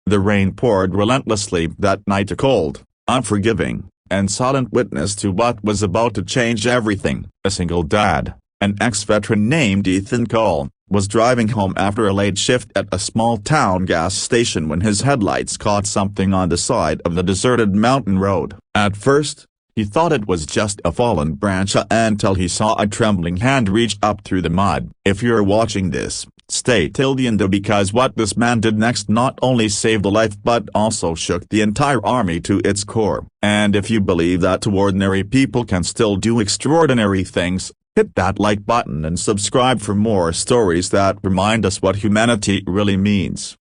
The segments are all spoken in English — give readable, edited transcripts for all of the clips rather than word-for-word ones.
The rain poured relentlessly that night, a cold, unforgiving, and silent witness to what was about to change everything. A single dad, an ex-veteran named Ethan Cole, was driving home after a late shift at a small-town gas station when his headlights caught something on the side of the deserted mountain road. At first, he thought it was just a fallen branch until he saw a trembling hand reach up through the mud. If you're watching this, stay till the end, because what this man did next not only saved a life but also shook the entire army to its core. And if you believe that ordinary people can still do extraordinary things, hit that like button and subscribe for more stories that remind us what humanity really means.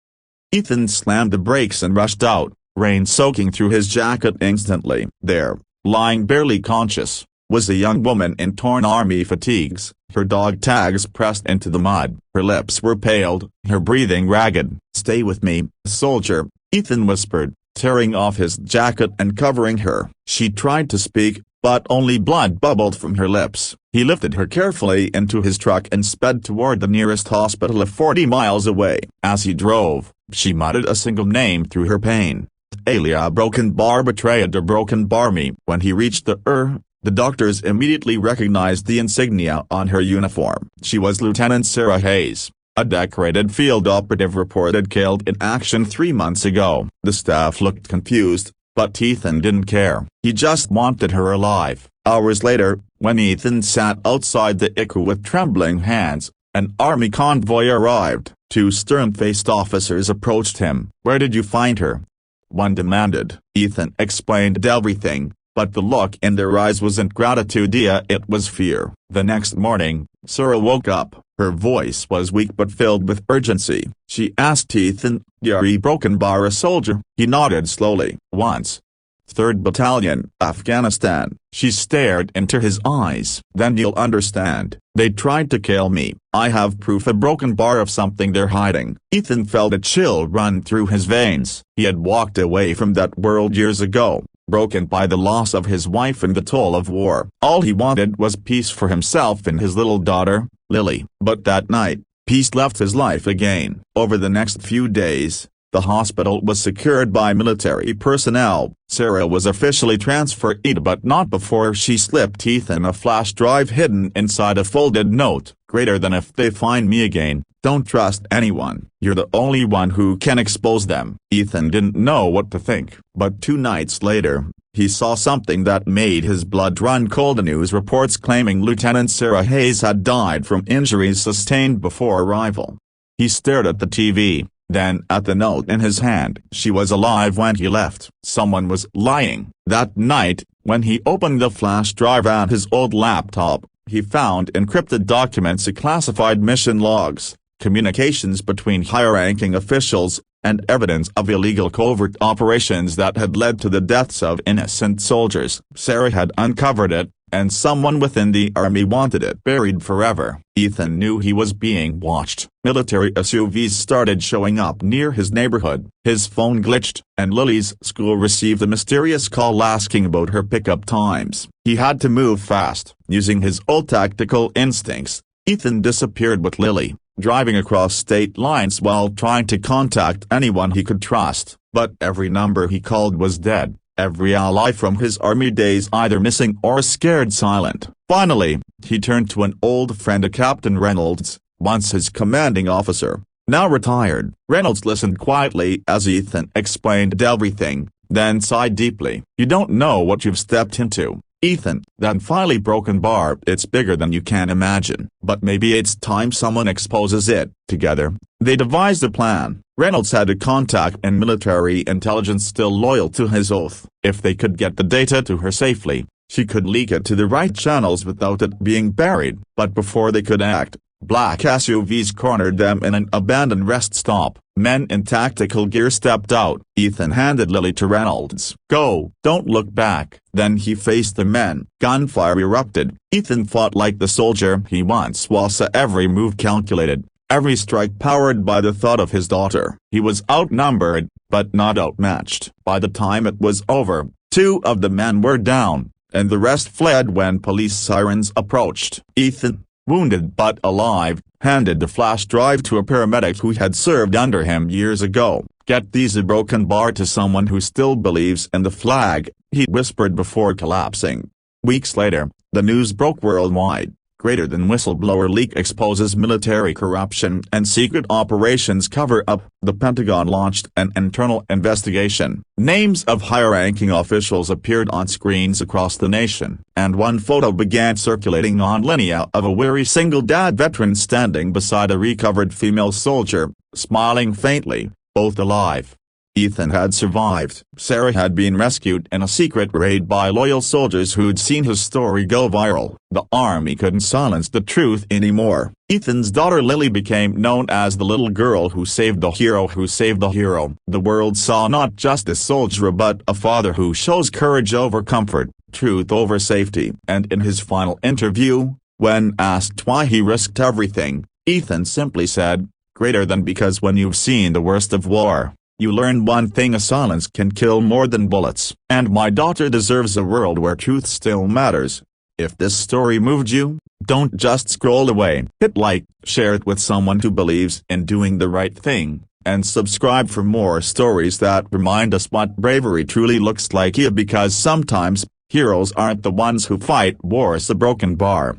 Ethan slammed the brakes and rushed out, rain soaking through his jacket instantly. There, lying barely conscious, was a young woman in torn army fatigues, her dog tags pressed into the mud. Her lips were paled, her breathing ragged. "Stay with me, soldier," Ethan whispered, tearing off his jacket and covering her. She tried to speak, but only blood bubbled from her lips. He lifted her carefully into his truck and sped toward the nearest hospital 40 miles away. As he drove, she muttered a single name through her pain. "Alia Broken Bar betrayed de Broken Bar me." When he reached the doctors immediately recognized the insignia on her uniform. She was Lieutenant Sarah Hayes, a decorated field operative reported killed in action 3 months ago. The staff looked confused, but Ethan didn't care. He just wanted her alive. Hours later, when Ethan sat outside the ICU with trembling hands, an army convoy arrived. 2 stern-faced officers approached him. "Where did you find her?" one demanded. Ethan explained everything, but the look in their eyes wasn't gratitude, it was fear. The next morning, Sarah woke up. Her voice was weak but filled with urgency. She asked Ethan, "You're Broken Bar a soldier?" He nodded slowly. "Once. 3rd Battalion, Afghanistan." She stared into his eyes. "Then you'll understand. They tried to kill me. I have proof, a broken bar of something they're hiding." Ethan felt a chill run through his veins. He had walked away from that world years ago, broken by the loss of his wife and the toll of war. All he wanted was peace for himself and his little daughter, Lily. But that night, peace left his life again. Over the next few days, the hospital was secured by military personnel. Sarah was officially transferred, but not before she slipped Ethan a flash drive hidden inside a folded note. "Greater than if they find me again, don't trust anyone. You're the only one who can expose them." Ethan didn't know what to think. But 2 nights later, he saw something that made his blood run cold. News reports claiming Lieutenant Sarah Hayes had died from injuries sustained before arrival. He stared at the TV, then at the note in his hand. She was alive when he left. Someone was lying. That night, when he opened the flash drive at his old laptop, he found encrypted documents, classified mission logs, communications between high-ranking officials, and evidence of illegal covert operations that had led to the deaths of innocent soldiers. Sarah had uncovered it, and someone within the army wanted it buried forever. Ethan knew he was being watched. Military SUVs started showing up near his neighborhood. His phone glitched, and Lily's school received a mysterious call asking about her pickup times. He had to move fast. Using his old tactical instincts, Ethan disappeared with Lily, driving across state lines while trying to contact anyone he could trust. But every number he called was dead. Every ally from his army days either missing or scared silent. Finally, he turned to an old friend, Captain Reynolds, once his commanding officer, now retired. Reynolds listened quietly as Ethan explained everything, then sighed deeply. "You don't know what you've stepped into, Ethan." "That finally Broken Bar, it's bigger than you can imagine. But maybe it's time someone exposes it." Together, they devised a plan. Reynolds had a contact in military intelligence still loyal to his oath. If they could get the data to her safely, she could leak it to the right channels without it being buried. But before they could act, black SUVs cornered them in an abandoned rest stop. Men in tactical gear stepped out. Ethan handed Lily to Reynolds. "Go, don't look back." Then he faced the men. Gunfire erupted. Ethan fought like the soldier he once was, every move calculated, every strike powered by the thought of his daughter. He was outnumbered, but not outmatched. By the time it was over, 2 of the men were down, and the rest fled when police sirens approached. Ethan, wounded but alive, handed the flash drive to a paramedic who had served under him years ago. "Get these a broken bar to someone who still believes in the flag," he whispered before collapsing. Weeks later, the news broke worldwide. Greater than whistleblower leak exposes military corruption and secret operations cover-up. The Pentagon launched an internal investigation. Names of high-ranking officials appeared on screens across the nation, and one photo began circulating online of a weary single-dad veteran standing beside a recovered female soldier, smiling faintly, both alive. Ethan had survived. Sarah had been rescued in a secret raid by loyal soldiers who'd seen his story go viral. The army couldn't silence the truth anymore. Ethan's daughter Lily became known as the little girl who saved the hero who saved the hero. The world saw not just a soldier but a father who shows courage over comfort, truth over safety. And in his final interview, when asked why he risked everything, Ethan simply said, "Greater than, because when you've seen the worst of war, you learn one thing: a silence can kill more than bullets. And my daughter deserves a world where truth still matters." If this story moved you, don't just scroll away. Hit like, share it with someone who believes in doing the right thing, and subscribe for more stories that remind us what bravery truly looks like. Because sometimes, heroes aren't the ones who fight wars a broken bar.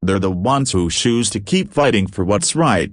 They're the ones who choose to keep fighting for what's right.